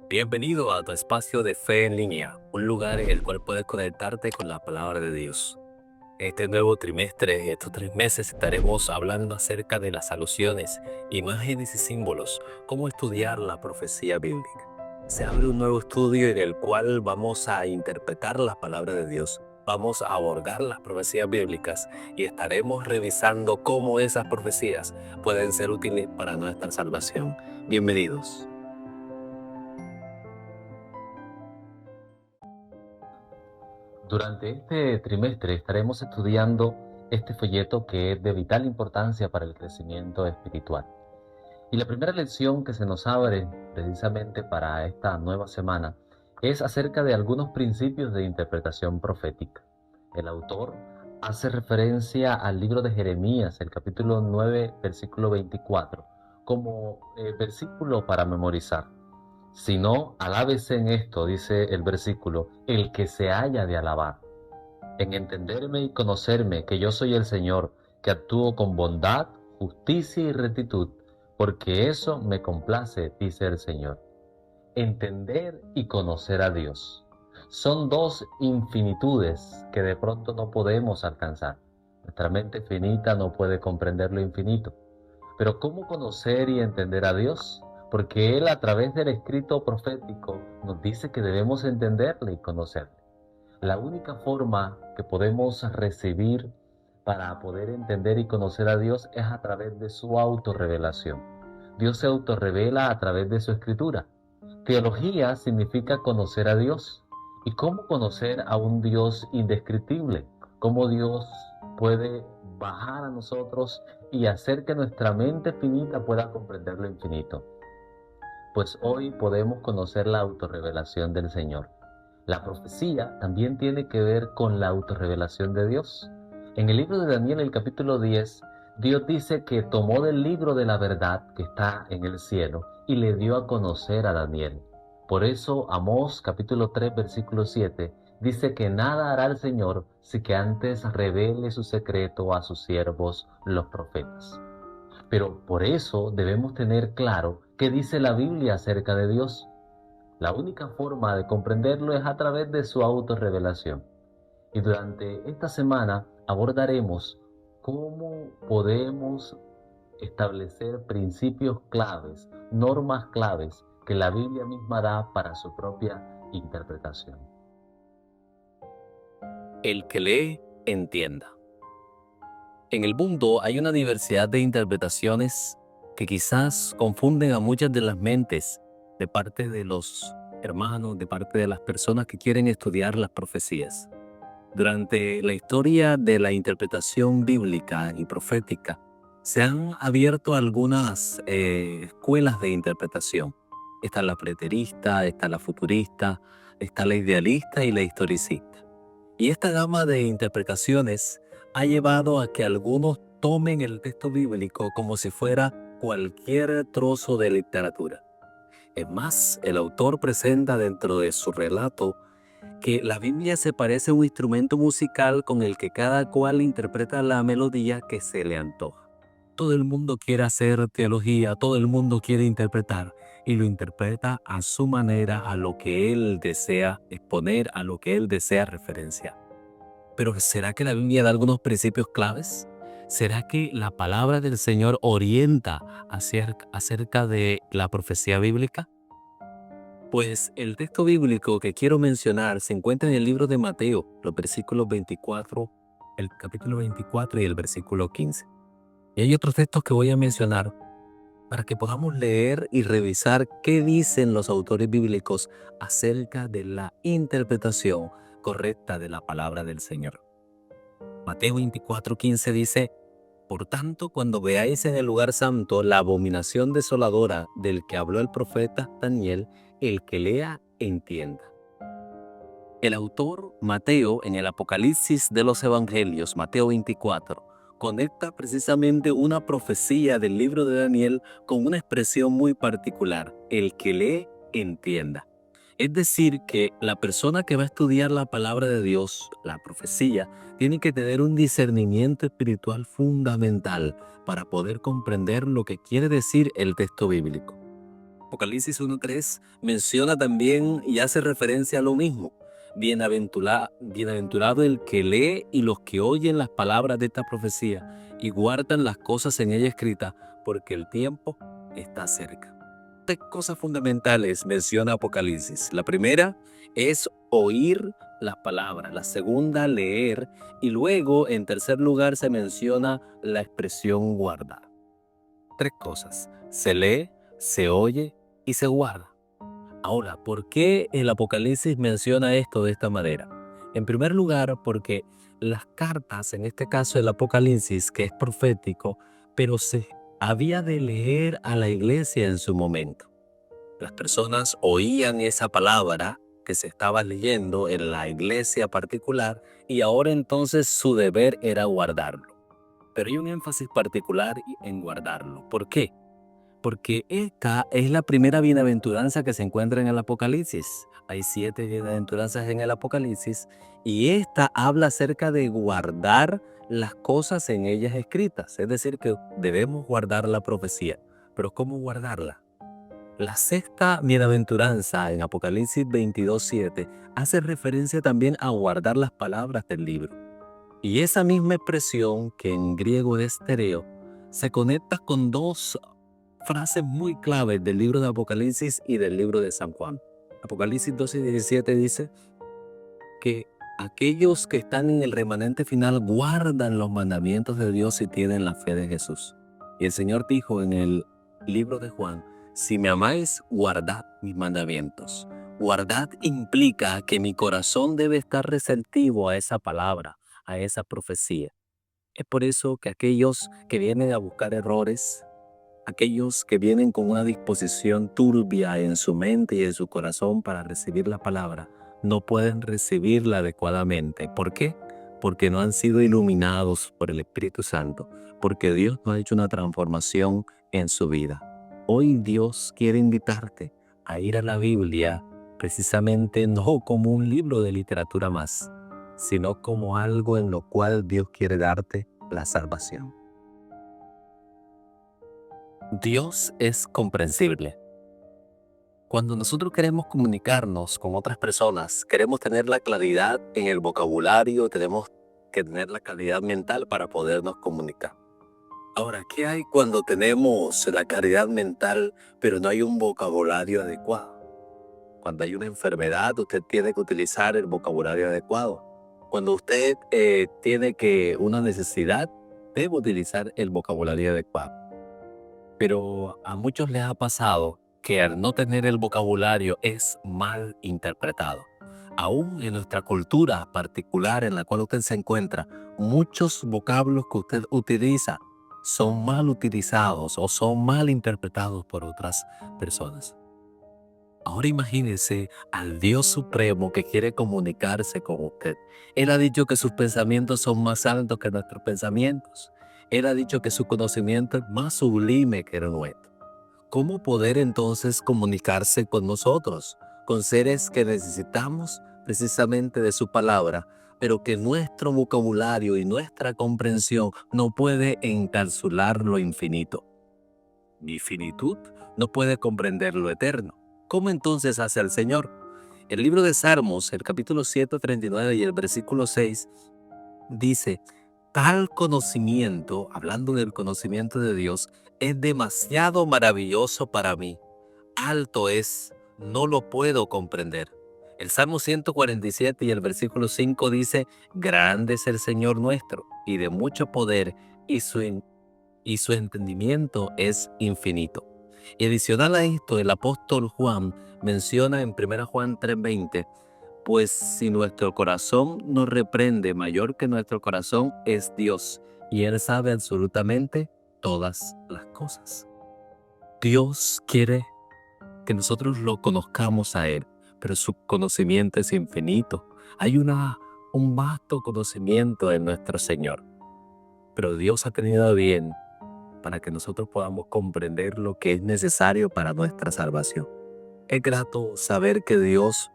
Bienvenido a tu espacio de fe en línea, un lugar en el cual puedes conectarte con la palabra de Dios. En este nuevo trimestre, estos 3 meses, estaremos hablando acerca de las alusiones, imágenes y símbolos, cómo estudiar la profecía bíblica. Se abre un nuevo estudio en el cual vamos a interpretar la palabra de Dios. Vamos a abordar las profecías bíblicas y estaremos revisando cómo esas profecías pueden ser útiles para nuestra salvación. Bienvenidos. Durante este trimestre estaremos estudiando este folleto que es de vital importancia para el crecimiento espiritual. Y la primera lección que se nos abre precisamente para esta nueva semana es acerca de algunos principios de interpretación profética. El autor hace referencia al libro de Jeremías, el capítulo 9, versículo 24, como versículo para memorizar. Si no, alábese en esto, dice el versículo, el que se haya de alabar en entenderme y conocerme que yo soy el Señor, que actúo con bondad, justicia y rectitud, porque eso me complace, dice el Señor. Entender y conocer a Dios. Son dos infinitudes que de pronto no podemos alcanzar. Nuestra mente finita no puede comprender lo infinito. Pero ¿cómo conocer y entender a Dios? Porque Él a través del escrito profético nos dice que debemos entenderle y conocerle. La única forma que podemos recibir para poder entender y conocer a Dios es a través de su autorrevelación. Dios se autorrevela a través de su escritura. Teología significa conocer a Dios. ¿Y cómo conocer a un Dios indescriptible? ¿Cómo Dios puede bajar a nosotros y hacer que nuestra mente finita pueda comprender lo infinito? Pues hoy podemos conocer la autorrevelación del Señor. La profecía también tiene que ver con la autorrevelación de Dios. En el libro de Daniel, el capítulo 10, Dios dice que tomó del libro de la verdad que está en el cielo y le dio a conocer a Daniel. Por eso Amós, capítulo 3, versículo 7, dice que nada hará el Señor si que antes revele su secreto a sus siervos los profetas. Pero por eso debemos tener claro qué dice la Biblia acerca de Dios. La única forma de comprenderlo es a través de su autorrevelación. Y durante esta semana abordaremos cómo podemos establecer principios claves, normas claves que la Biblia misma da para su propia interpretación. El que lee, entienda. En el mundo hay una diversidad de interpretaciones que quizás confunden a muchas de las mentes de parte de los hermanos, de parte de las personas que quieren estudiar las profecías. Durante la historia de la interpretación bíblica y profética, se han abierto algunas escuelas de interpretación. Está la preterista, está la futurista, está la idealista y la historicista. Y esta gama de interpretaciones ha llevado a que algunos tomen el texto bíblico como si fuera cualquier trozo de literatura. Es más, el autor presenta dentro de su relato que la Biblia se parece a un instrumento musical con el que cada cual interpreta la melodía que se le antoja. Todo el mundo quiere hacer teología, todo el mundo quiere interpretar y lo interpreta a su manera, a lo que él desea exponer, a lo que él desea referenciar. Pero ¿será que la Biblia da algunos principios claves? ¿Será que la palabra del Señor orienta acerca de la profecía bíblica? Pues el texto bíblico que quiero mencionar se encuentra en el libro de Mateo, los versículos 24, el capítulo 24 y el versículo 15. Y hay otros textos que voy a mencionar para que podamos leer y revisar qué dicen los autores bíblicos acerca de la interpretación correcta de la palabra del Señor. Mateo 24:15 dice: Por tanto, cuando veáis en el lugar santo la abominación desoladora del que habló el profeta Daniel, el que lea, entienda. El autor Mateo, en el Apocalipsis de los Evangelios, Mateo 24, conecta precisamente una profecía del libro de Daniel con una expresión muy particular: el que lee, entienda. Es decir, que la persona que va a estudiar la palabra de Dios, la profecía, tiene que tener un discernimiento espiritual fundamental para poder comprender lo que quiere decir el texto bíblico. Apocalipsis 1:3 menciona también y hace referencia a lo mismo. Bienaventurado el que lee y los que oyen las palabras de esta profecía y guardan las cosas en ella escritas, porque el tiempo está cerca. Tres cosas fundamentales menciona Apocalipsis. La primera es oír las palabras, la segunda leer y luego en tercer lugar se menciona la expresión guardar. Tres cosas: se lee, se oye y se guarda. Ahora, ¿por qué el Apocalipsis menciona esto de esta manera? En primer lugar, porque las cartas, en este caso el Apocalipsis, que es profético, pero se había de leer a la iglesia en su momento. Las personas oían esa palabra que se estaba leyendo en la iglesia particular y ahora entonces su deber era guardarlo. Pero hay un énfasis particular en guardarlo. ¿Por qué? Porque esta es la primera bienaventuranza que se encuentra en el Apocalipsis. Hay 7 bienaventuranzas en el Apocalipsis y esta habla acerca de guardar las cosas en ellas escritas. Es decir, que debemos guardar la profecía. Pero ¿cómo guardarla? La sexta bienaventuranza en Apocalipsis 22:7 hace referencia también a guardar las palabras del libro. Y esa misma expresión, que en griego es tereo, se conecta con dos frases muy claves del libro de Apocalipsis y del libro de San Juan. Apocalipsis 12:17 dice que aquellos que están en el remanente final guardan los mandamientos de Dios y tienen la fe de Jesús. Y el Señor dijo en el libro de Juan: si me amáis, guardad mis mandamientos. Guardad implica que mi corazón debe estar receptivo a esa palabra, a esa profecía. Es por eso que aquellos que vienen a buscar errores, aquellos que vienen con una disposición turbia en su mente y en su corazón para recibir la palabra, no pueden recibirla adecuadamente. ¿Por qué? Porque no han sido iluminados por el Espíritu Santo, porque Dios no ha hecho una transformación en su vida. Hoy Dios quiere invitarte a ir a la Biblia precisamente no como un libro de literatura más, sino como algo en lo cual Dios quiere darte la salvación. Dios es comprensible. Cuando nosotros queremos comunicarnos con otras personas, queremos tener la claridad en el vocabulario, tenemos que tener la claridad mental para podernos comunicar. Ahora, ¿qué hay cuando tenemos la claridad mental, pero no hay un vocabulario adecuado? Cuando hay una enfermedad, usted tiene que utilizar el vocabulario adecuado. Cuando usted tiene una necesidad, debe utilizar el vocabulario adecuado. Pero a muchos les ha pasado que al no tener el vocabulario es mal interpretado. Aún en nuestra cultura particular en la cual usted se encuentra, muchos vocablos que usted utiliza son mal utilizados o son mal interpretados por otras personas. Ahora imagínese al Dios Supremo que quiere comunicarse con usted. Él ha dicho que sus pensamientos son más altos que nuestros pensamientos. Él ha dicho que su conocimiento es más sublime que el nuestro. ¿Cómo poder entonces comunicarse con nosotros, con seres que necesitamos precisamente de su palabra, pero que nuestro vocabulario y nuestra comprensión no puede encapsular lo infinito? Mi finitud no puede comprender lo eterno. ¿Cómo entonces hace el Señor? El libro de Salmos, el capítulo 139 y el versículo 6, dice: tal conocimiento, hablando del conocimiento de Dios, es demasiado maravilloso para mí. Alto es, no lo puedo comprender. El Salmo 147 y el versículo 5 dice: grande es el Señor nuestro y de mucho poder, y su entendimiento es infinito. Y adicional a esto, el apóstol Juan menciona en 1 Juan 3:20: pues si nuestro corazón nos reprende, mayor que nuestro corazón es Dios, y Él sabe absolutamente todas las cosas. Dios quiere que nosotros lo conozcamos a Él, pero su conocimiento es infinito. Hay un vasto conocimiento en nuestro Señor, pero Dios ha tenido a bien para que nosotros podamos comprender lo que es necesario para nuestra salvación. Es grato saber que Dios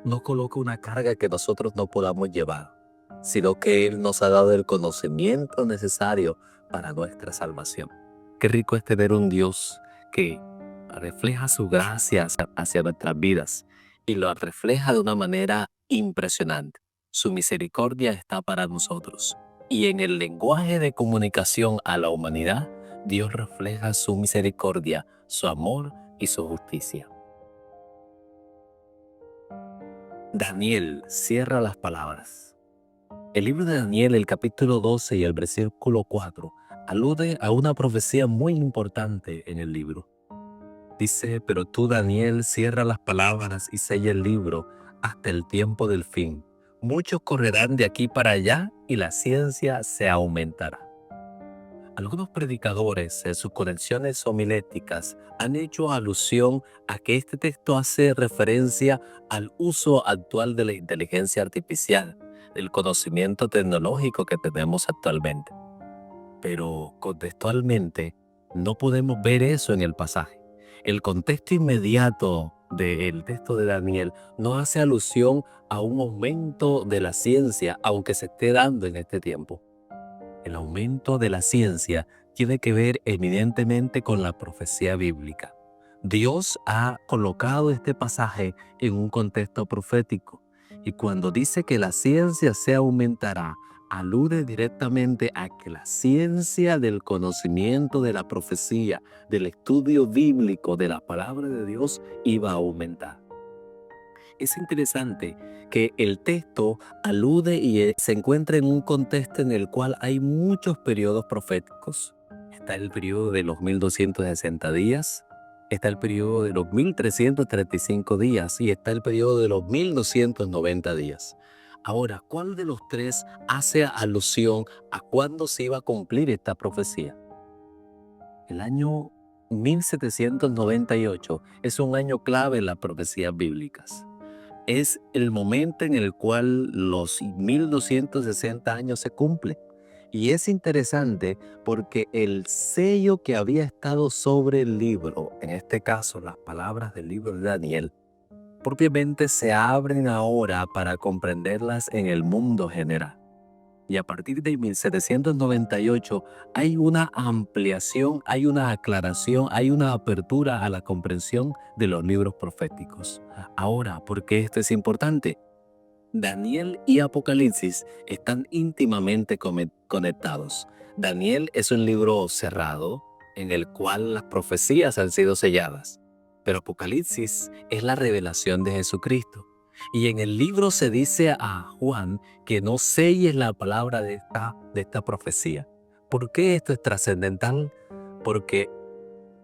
no coloca una carga que nosotros no podamos llevar, sino que Él nos ha dado el conocimiento necesario para nuestra salvación. Qué rico es tener un Dios que refleja su gracia hacia nuestras vidas y lo refleja de una manera impresionante. Su misericordia está para nosotros. Y en el lenguaje de comunicación a la humanidad, Dios refleja su misericordia, su amor y su justicia. Daniel cierra las palabras. El libro de Daniel, el capítulo 12 y el versículo 4, alude a una profecía muy importante en el libro. Dice: pero tú, Daniel, cierra las palabras y sella el libro hasta el tiempo del fin. Muchos correrán de aquí para allá y la ciencia se aumentará. Algunos predicadores en sus conexiones homiléticas han hecho alusión a que este texto hace referencia al uso actual de la inteligencia artificial, del conocimiento tecnológico que tenemos actualmente. Pero contextualmente no podemos ver eso en el pasaje. El contexto inmediato del texto de Daniel no hace alusión a un aumento de la ciencia, aunque se esté dando en este tiempo. El aumento de la ciencia tiene que ver evidentemente con la profecía bíblica. Dios ha colocado este pasaje en un contexto profético, y cuando dice que la ciencia se aumentará, alude directamente a que la ciencia del conocimiento de la profecía, del estudio bíblico de la palabra de Dios, iba a aumentar. Es interesante que el texto alude y se encuentra en un contexto en el cual hay muchos periodos proféticos. Está el periodo de los 1260 días, está el periodo de los 1335 días y está el periodo de los 1290 días. Ahora, ¿cuál de los tres hace alusión a cuándo se iba a cumplir esta profecía? El año 1798 es un año clave en las profecías bíblicas. Es el momento en el cual los 1260 años se cumplen. Y es interesante porque el sello que había estado sobre el libro, en este caso las palabras del libro de Daniel, propiamente se abren ahora para comprenderlas en el mundo general. Y a partir de 1798 hay una ampliación, hay una aclaración, hay una apertura a la comprensión de los libros proféticos. Ahora, ¿por qué esto es importante? Daniel y Apocalipsis están íntimamente conectados. Daniel es un libro cerrado en el cual las profecías han sido selladas, pero Apocalipsis es la revelación de Jesucristo. Y en el libro se dice a Juan que no selles la palabra de esta profecía. ¿Por qué esto es trascendental? Porque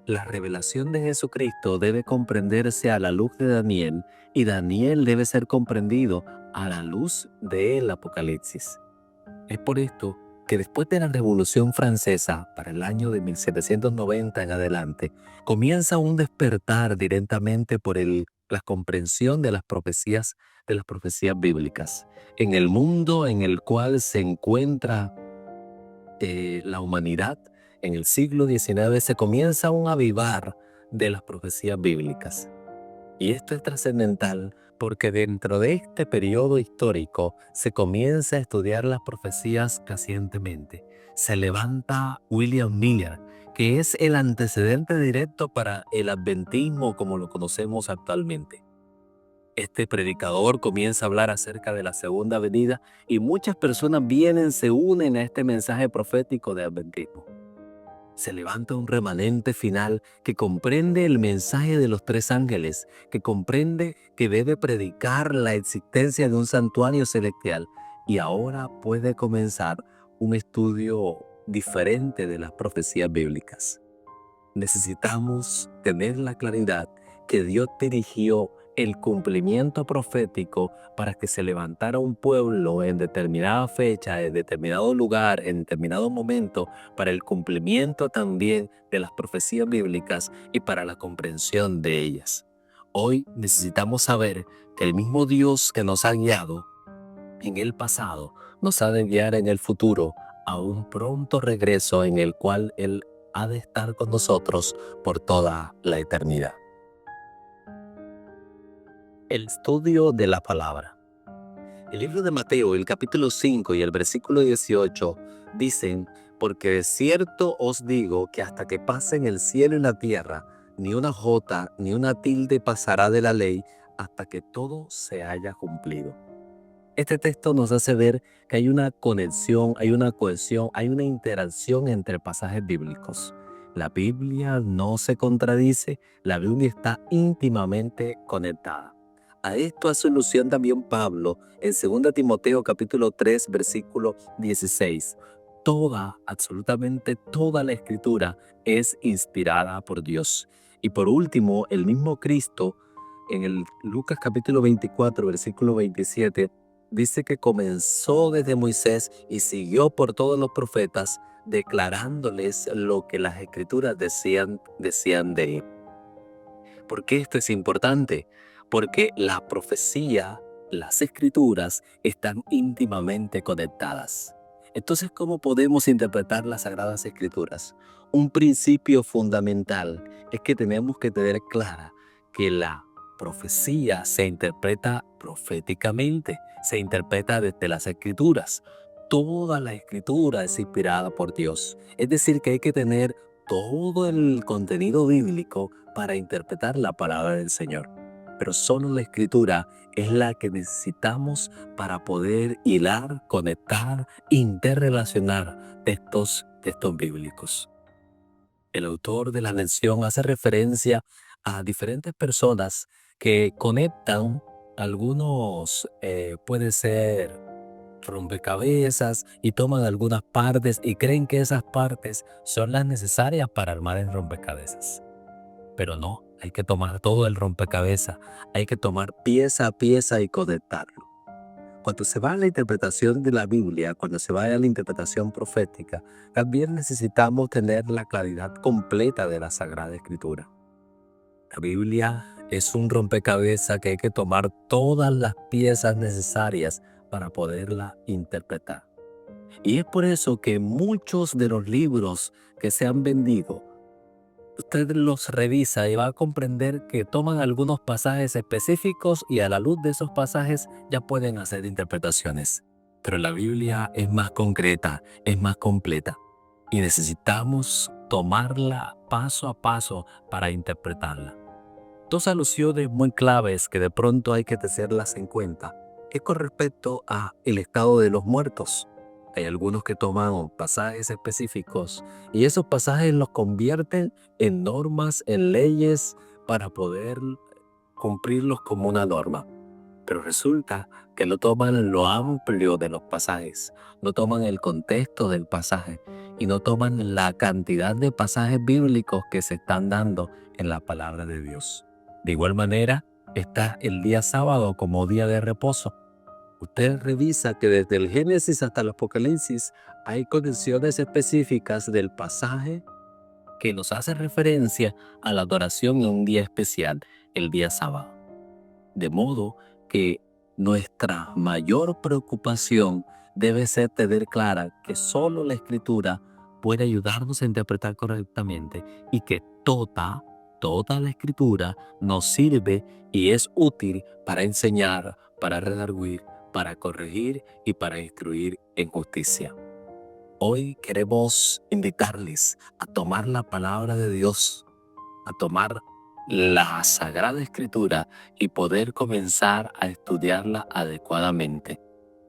la revelación de Jesucristo debe comprenderse a la luz de Daniel y Daniel debe ser comprendido a la luz del Apocalipsis. Es por esto que después de la Revolución Francesa, para el año de 1790 en adelante, comienza un despertar directamente por la comprensión de las profecías bíblicas. En el mundo en el cual se encuentra la humanidad, en el siglo XIX se comienza un avivar de las profecías bíblicas. Y esto es trascendental porque dentro de este periodo histórico se comienza a estudiar las profecías crecientemente. Se levanta William Miller, que es el antecedente directo para el adventismo como lo conocemos actualmente. Este predicador comienza a hablar acerca de la segunda venida y muchas personas se unen a este mensaje profético de adventismo. Se levanta un remanente final que comprende el mensaje de los tres ángeles, que comprende que debe predicar la existencia de un santuario celestial, y ahora puede comenzar un estudio diferente de las profecías bíblicas. Necesitamos tener la claridad que Dios dirigió el cumplimiento profético para que se levantara un pueblo en determinada fecha, en determinado lugar, en determinado momento, para el cumplimiento también de las profecías bíblicas y para la comprensión de ellas. Hoy necesitamos saber que el mismo Dios que nos ha guiado en el pasado nos ha de guiar en el futuro a un pronto regreso en el cual Él ha de estar con nosotros por toda la eternidad. El estudio de la palabra. El libro de Mateo, el capítulo 5 y el versículo 18 dicen: porque de cierto os digo que hasta que pasen el cielo y la tierra, ni una jota, ni una tilde pasará de la ley hasta que todo se haya cumplido. Este texto nos hace ver que hay una conexión, hay una cohesión, hay una interacción entre pasajes bíblicos. La Biblia no se contradice, la Biblia está íntimamente conectada. A esto hace alusión también Pablo en 2 Timoteo capítulo 3 versículo 16. Toda, absolutamente toda la escritura es inspirada por Dios. Y por último, el mismo Cristo en el Lucas capítulo 24 versículo 27 dice que comenzó desde Moisés y siguió por todos los profetas, declarándoles lo que las escrituras decían de él. ¿Por qué esto es importante? Porque la profecía, las escrituras están íntimamente conectadas. Entonces, ¿cómo podemos interpretar las Sagradas Escrituras? Un principio fundamental es que tenemos que tener clara que la profecía se interpreta proféticamente, se interpreta desde las Escrituras. Toda la Escritura es inspirada por Dios. Es decir, que hay que tener todo el contenido bíblico para interpretar la palabra del Señor. Pero solo la Escritura es la que necesitamos para poder hilar, conectar, interrelacionar textos bíblicos. El autor de la lección hace referencia a diferentes personas que conectan algunos, puede ser rompecabezas, y toman algunas partes y creen que esas partes son las necesarias para armar el rompecabezas. Pero no, hay que tomar todo el rompecabezas, hay que tomar pieza a pieza y conectarlo. Cuando se va a la interpretación de la Biblia, cuando se va a la interpretación profética, también necesitamos tener la claridad completa de la Sagrada Escritura. La Biblia es un rompecabezas que hay que tomar todas las piezas necesarias para poderla interpretar. Y es por eso que muchos de los libros que se han vendido, usted los revisa y va a comprender que toman algunos pasajes específicos y a la luz de esos pasajes ya pueden hacer interpretaciones. Pero la Biblia es más concreta, es más completa y necesitamos tomarla paso a paso para interpretarla. Dos alusiones muy claves que de pronto hay que tenerlas en cuenta es con respecto a el estado de los muertos. Hay algunos que toman pasajes específicos y esos pasajes los convierten en normas, en leyes para poder cumplirlos como una norma. Pero resulta que no toman lo amplio de los pasajes, no toman el contexto del pasaje y no toman la cantidad de pasajes bíblicos que se están dando en la palabra de Dios. De igual manera, está el día sábado como día de reposo. Usted revisa que desde el Génesis hasta el Apocalipsis hay condiciones específicas del pasaje que nos hace referencia a la adoración en un día especial, el día sábado. De modo que nuestra mayor preocupación debe ser tener clara que solo la Escritura puede ayudarnos a interpretar correctamente y que toda la Escritura nos sirve y es útil para enseñar, para redarguir, para corregir y para instruir en justicia. Hoy queremos invitarles a tomar la palabra de Dios, a tomar la Sagrada Escritura y poder comenzar a estudiarla adecuadamente.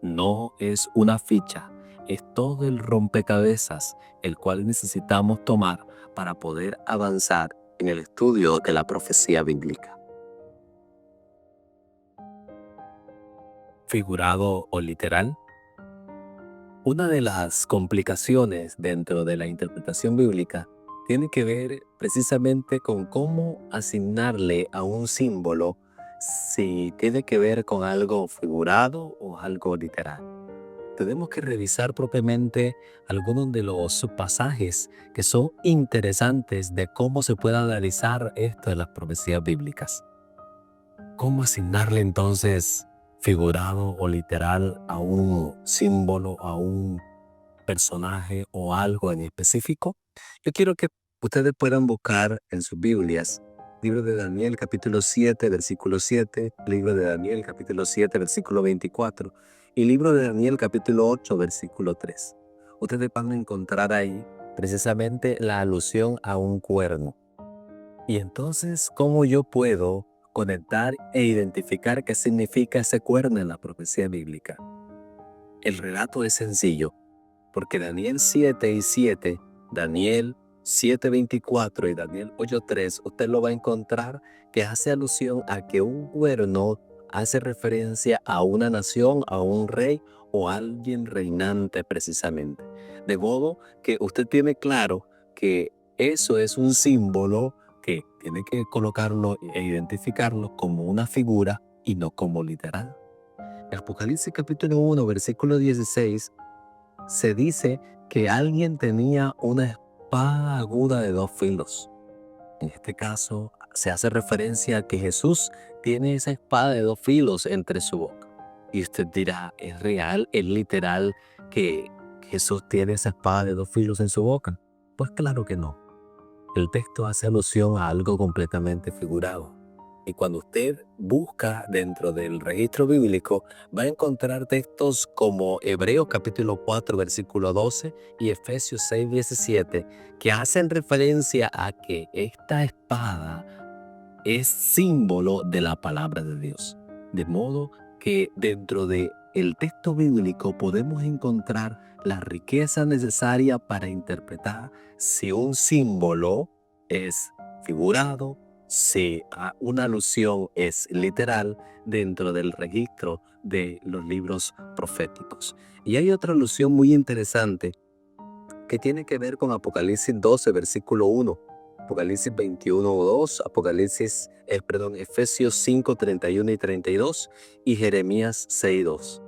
No es una ficha, es todo el rompecabezas el cual necesitamos tomar para poder avanzar en el estudio de la profecía bíblica. Figurado o literal. Una de las complicaciones dentro de la interpretación bíblica tiene que ver precisamente con cómo asignarle a un símbolo si tiene que ver con algo figurado o algo literal. Tenemos que revisar propiamente algunos de los pasajes que son interesantes de cómo se puede analizar esto de las profecías bíblicas. ¿Cómo asignarle entonces figurado o literal a un símbolo, a un personaje o algo en específico? Yo quiero que ustedes puedan buscar en sus Biblias, libro de Daniel capítulo 7, versículo 7, libro de Daniel capítulo 7, versículo 24 y libro de Daniel capítulo 8, versículo 3. Ustedes van a encontrar ahí precisamente la alusión a un cuerno. Y entonces, ¿cómo yo puedo conectar e identificar qué significa ese cuerno en la profecía bíblica? El relato es sencillo, porque Daniel 7:7, Daniel 7:24 y Daniel 8:3, usted lo va a encontrar que hace alusión a que un cuerno hace referencia a una nación, a un rey o a alguien reinante precisamente. De modo que usted tiene claro que eso es un símbolo que tiene que colocarlo e identificarlo como una figura y no como literal. En Apocalipsis capítulo 1, versículo 16, se dice que alguien tenía una espada aguda de dos filos. En este caso, se hace referencia a que Jesús tiene esa espada de dos filos entre su boca. Y usted dirá, ¿es real, es literal que Jesús tiene esa espada de dos filos en su boca? Pues claro que no. El texto hace alusión a algo completamente figurado. Y cuando usted busca dentro del registro bíblico, va a encontrar textos como Hebreos capítulo 4, versículo 12 y Efesios 6, 17, que hacen referencia a que esta espada es símbolo de la palabra de Dios. De modo que dentro de el texto bíblico podemos encontrar la riqueza necesaria para interpretar si un símbolo es figurado, si una alusión es literal dentro del registro de los libros proféticos. Y hay otra alusión muy interesante que tiene que ver con Apocalipsis 12, versículo 1, Apocalipsis 21, 2, Efesios 5, 31 y 32 y Jeremías 6, 2,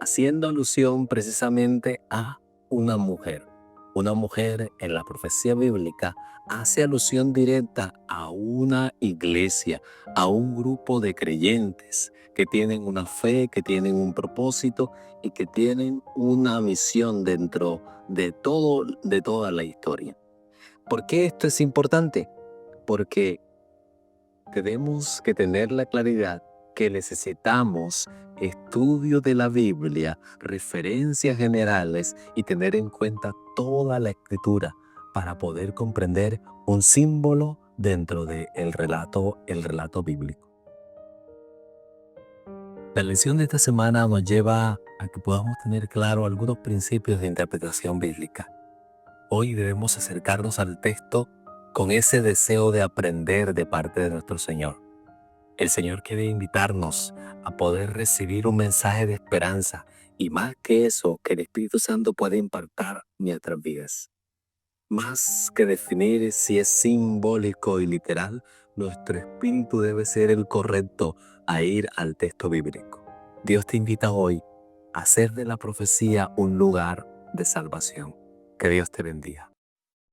haciendo alusión precisamente a una mujer. Una mujer en la profecía bíblica hace alusión directa a una iglesia, a un grupo de creyentes que tienen una fe, que tienen un propósito y que tienen una misión dentro de toda la historia. ¿Por qué esto es importante? Porque tenemos que tener la claridad que necesitamos estudio de la Biblia, referencias generales y tener en cuenta toda la escritura para poder comprender un símbolo dentro del el relato bíblico. La lección de esta semana nos lleva a que podamos tener claro algunos principios de interpretación bíblica. Hoy debemos acercarnos al texto con ese deseo de aprender de parte de nuestro Señor. El Señor quiere invitarnos a poder recibir un mensaje de esperanza y más que eso, que el Espíritu Santo puede impactar nuestras vidas. Más que definir si es simbólico y literal, nuestro espíritu debe ser el correcto a ir al texto bíblico. Dios te invita hoy a hacer de la profecía un lugar de salvación. Que Dios te bendiga.